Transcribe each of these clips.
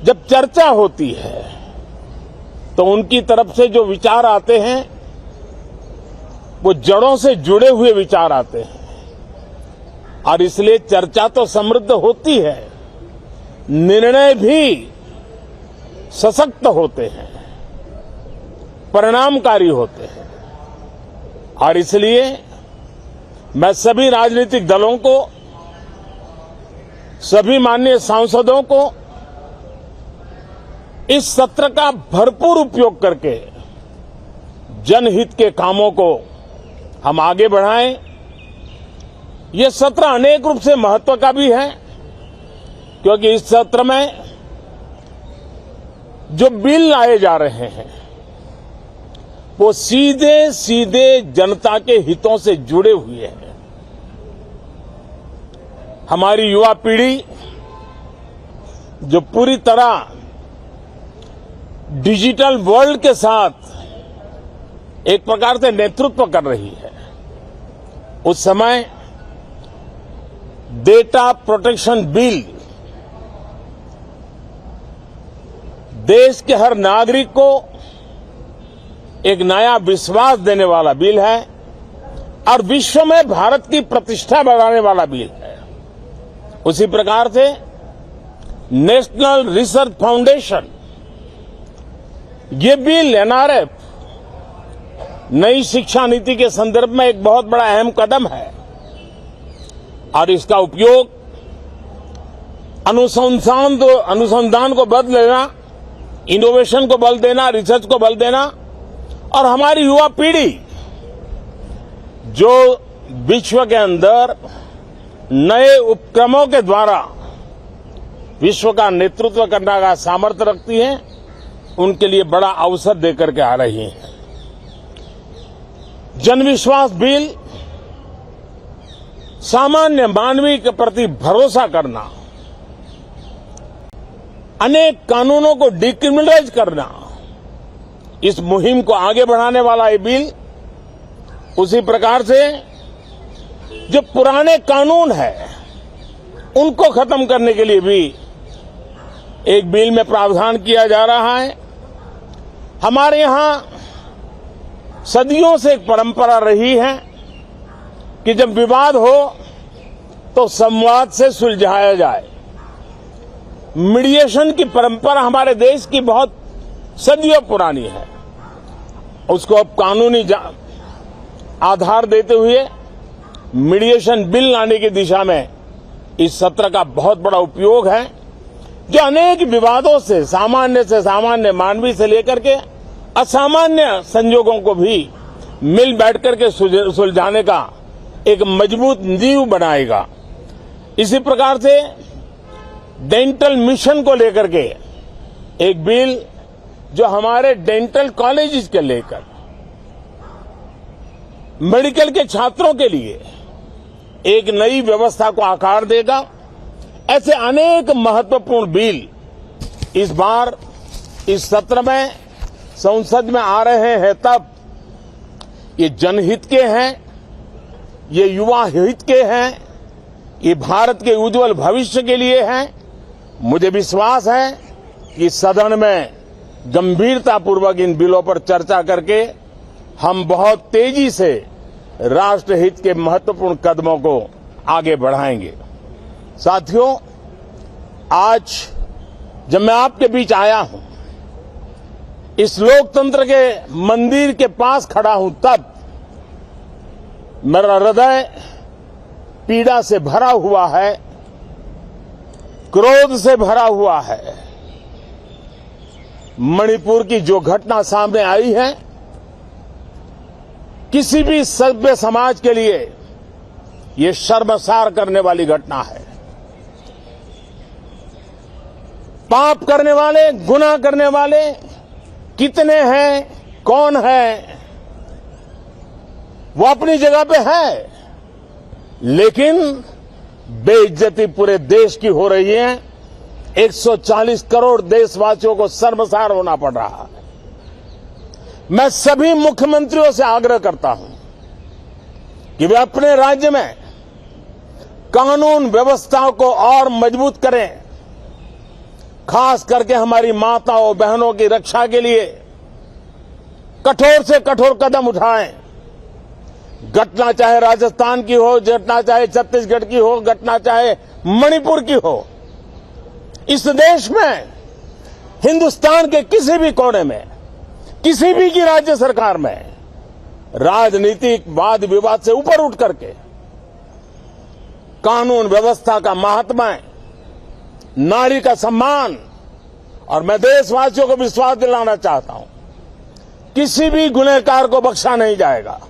जब चर्चा होती है तो उनकी तरफ से जो विचार आते हैं वो जड़ों से जुड़े हुए विचार आते हैं और इसलिए चर्चा तो समृद्ध होती है, निर्णय भी सशक्त होते हैं, परिणामकारी होते हैं। और इसलिए मैं सभी राजनीतिक दलों को, सभी माननीय सांसदों को इस सत्र का भरपूर उपयोग करके जनहित के कामों को हम आगे बढ़ाएं। ये सत्र अनेक रूप से महत्व का भी है, क्योंकि इस सत्र में जो बिल लाए जा रहे हैं वो सीधे सीधे जनता के हितों से जुड़े हुए हैं। हमारी युवा पीढ़ी जो पूरी तरह डिजिटल वर्ल्ड के साथ एक प्रकार से नेतृत्व कर रही है, उस समय डेटा प्रोटेक्शन बिल देश के हर नागरिक को एक नया विश्वास देने वाला बिल है और विश्व में भारत की प्रतिष्ठा बढ़ाने वाला बिल है। उसी प्रकार से नेशनल रिसर्च फाउंडेशन, ये बिल एनआरएफ नई शिक्षा नीति के संदर्भ में एक बहुत बड़ा अहम कदम है और इसका उपयोग अनुसंधान को बल देना, इनोवेशन को बल देना, रिसर्च को बल देना और हमारी युवा पीढ़ी जो विश्व के अंदर नए उपक्रमों के द्वारा विश्व का नेतृत्व करने का सामर्थ्य रखती है, उनके लिए बड़ा अवसर देकर के आ रही है। जनविश्वास बिल सामान्य मानवीय के प्रति भरोसा करना, अनेक कानूनों को डिक्रिमिनलाइज करना, इस मुहिम को आगे बढ़ाने वाला ये बिल, उसी प्रकार से जो पुराने कानून है उनको खत्म करने के लिए भी एक बिल में प्रावधान किया जा रहा है। हमारे यहां सदियों से एक परंपरा रही है कि जब विवाद हो तो संवाद से सुलझाया जाए। मीडिएशन की परंपरा हमारे देश की बहुत सदियों पुरानी है, उसको अब कानूनी आधार देते हुए मीडिएशन बिल लाने की दिशा में इस सत्र का बहुत बड़ा उपयोग है, जो अनेक विवादों से सामान्य मानवीय से लेकर के असामान्य संजोगों को भी मिल बैठकर के सुलझाने का एक मजबूत नींव बनाएगा। इसी प्रकार से डेंटल मिशन को लेकर के एक बिल जो हमारे डेंटल कॉलेजेस के लेकर मेडिकल के छात्रों के लिए एक नई व्यवस्था को आकार देगा। ऐसे अनेक महत्वपूर्ण बिल इस बार इस सत्र में संसद में आ रहे हैं, तब ये जनहित के हैं, ये युवा हित के हैं, ये भारत के उज्जवल भविष्य के लिए हैं। मुझे विश्वास है कि सदन में गंभीरतापूर्वक इन बिलों पर चर्चा करके हम बहुत तेजी से राष्ट्रहित के महत्वपूर्ण कदमों को आगे बढ़ाएंगे। साथियों, आज जब मैं आपके बीच आया हूं, इस लोकतंत्र के मंदिर के पास खड़ा हूं, तब मेरा हृदय पीड़ा से भरा हुआ है, क्रोध से भरा हुआ है। मणिपुर की जो घटना सामने आई है, किसी भी सभ्य समाज के लिए ये शर्मसार करने वाली घटना है। पाप करने वाले, गुनाह करने वाले कितने हैं, कौन है, वो अपनी जगह पे है, लेकिन बेइज्जती पूरे देश की हो रही है। 140 करोड़ देशवासियों को शर्मसार होना पड़ रहा है। मैं सभी मुख्यमंत्रियों से आग्रह करता हूं कि वे अपने राज्य में कानून व्यवस्था को और मजबूत करें, खास करके हमारी माताओं बहनों की रक्षा के लिए कठोर से कठोर कदम उठाएं। घटना चाहे राजस्थान की हो, घटना चाहे छत्तीसगढ़ की हो, घटना चाहे मणिपुर की हो, इस देश में हिंदुस्तान के किसी भी कोने में, किसी भी की राज्य सरकार में राजनीतिक वाद विवाद से ऊपर उठ करके कानून व्यवस्था का महात्म्य, नारी का सम्मान, और मैं देशवासियों को विश्वास दिलाना चाहता हूं, किसी भी गुनहगार को बख्शा नहीं जाएगा।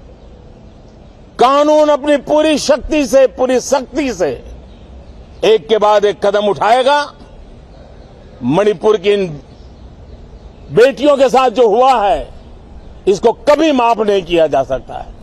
कानून अपनी पूरी शक्ति से, पूरी सख्ती से एक के बाद एक कदम उठाएगा। मणिपुर की इन बेटियों के साथ जो हुआ है, इसको कभी माफ नहीं किया जा सकता है।